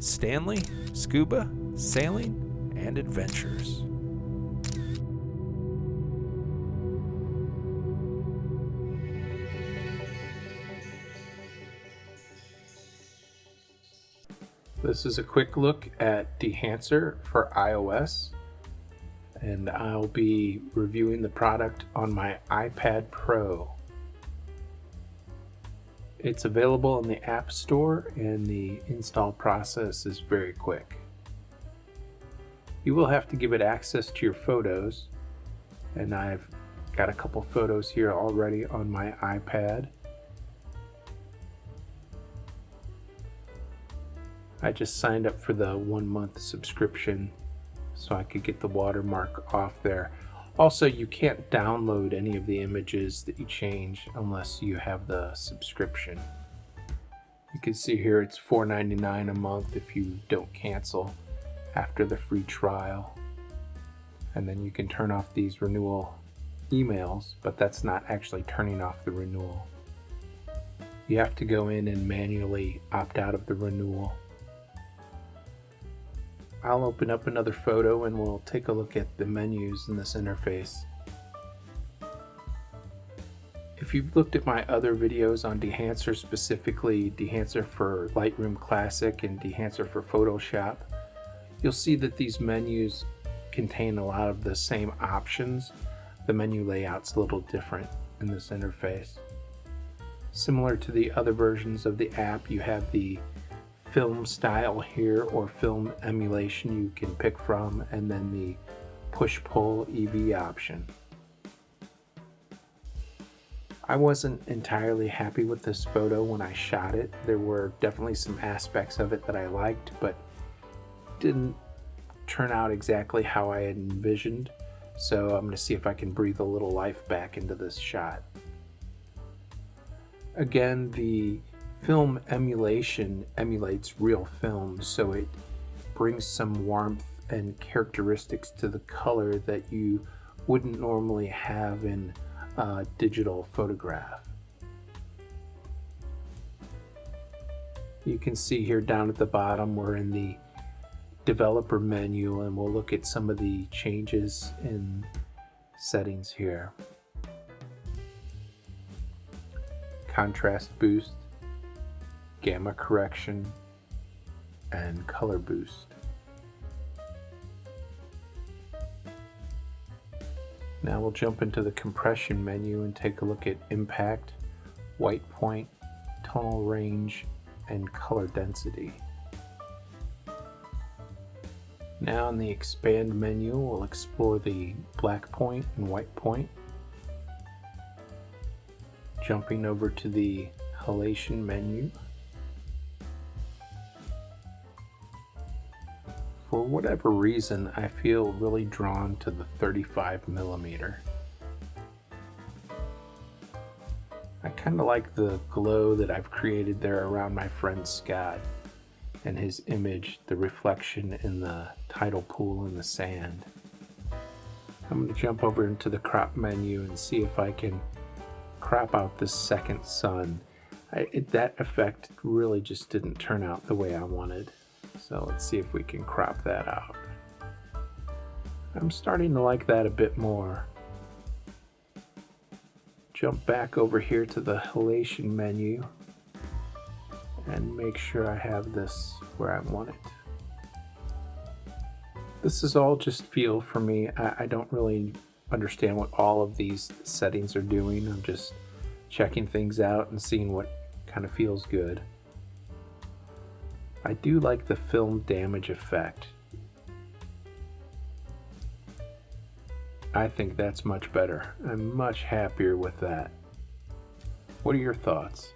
Stanley, Scuba, Sailing, and Adventures. This is a quick look at Dehancer for iOS, and I'll be reviewing the product on my iPad Pro. It's available in the App Store and the install process is very quick. You will have to give it access to your photos, and I've got a couple photos here already on my iPad. I just signed up for the 1-month subscription so I could get the watermark off there. Also, you can't download any of the images that you change unless you have the subscription. You can see here it's $4.99 a month if you don't cancel after the free trial. And then you can turn off these renewal emails, but that's not actually turning off the renewal. You have to go in and manually opt out of the renewal. I'll open up another photo and we'll take a look at the menus in this interface. If you've looked at my other videos on Dehancer, specifically Dehancer for Lightroom Classic and Dehancer for Photoshop, you'll see that these menus contain a lot of the same options. The menu layout's a little different in this interface. Similar to the other versions of the app, you have the film style here or film emulation you can pick from, and then the push-pull EV option. I wasn't entirely happy with this photo when I shot it. There were definitely some aspects of it that I liked, but didn't turn out exactly how I had envisioned. So I'm going to see if I can breathe a little life back into this shot. Again, the film emulation emulates real film, so it brings some warmth and characteristics to the color that you wouldn't normally have in a digital photograph. You can see here down at the bottom we're in the developer menu, and we'll look at some of the changes in settings here. Contrast boost, gamma correction, and color boost. Now we'll jump into the compression menu and take a look at impact, white point, tonal range, and color density. Now in the expand menu, we'll explore the black point and white point. Jumping over to the halation menu. For whatever reason, I feel really drawn to the 35mm. I kind of like the glow that I've created there around my friend Scott and his image, the reflection in the tidal pool in the sand. I'm going to jump over into the crop menu and see if I can crop out this second sun. That effect really just didn't turn out the way I wanted. So let's see if we can crop that out. I'm starting to like that a bit more. Jump back over here to the halation menu and make sure I have this where I want it. This is all just feel for me. I don't really understand what all of these settings are doing. I'm just checking things out and seeing what kind of feels good. I do like the film damage effect. I think that's much better. I'm much happier with that. What are your thoughts?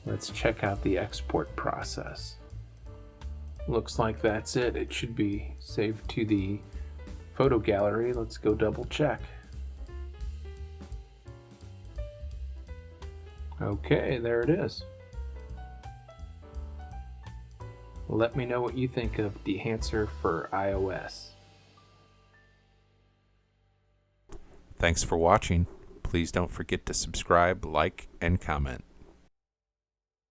Let's check out the export process. Looks like that's it. It should be saved to the photo gallery. Let's go double check. Okay, there it is. Let me know what you think of Dehancer for iOS. Thanks for watching. Please don't forget to subscribe, like, and comment.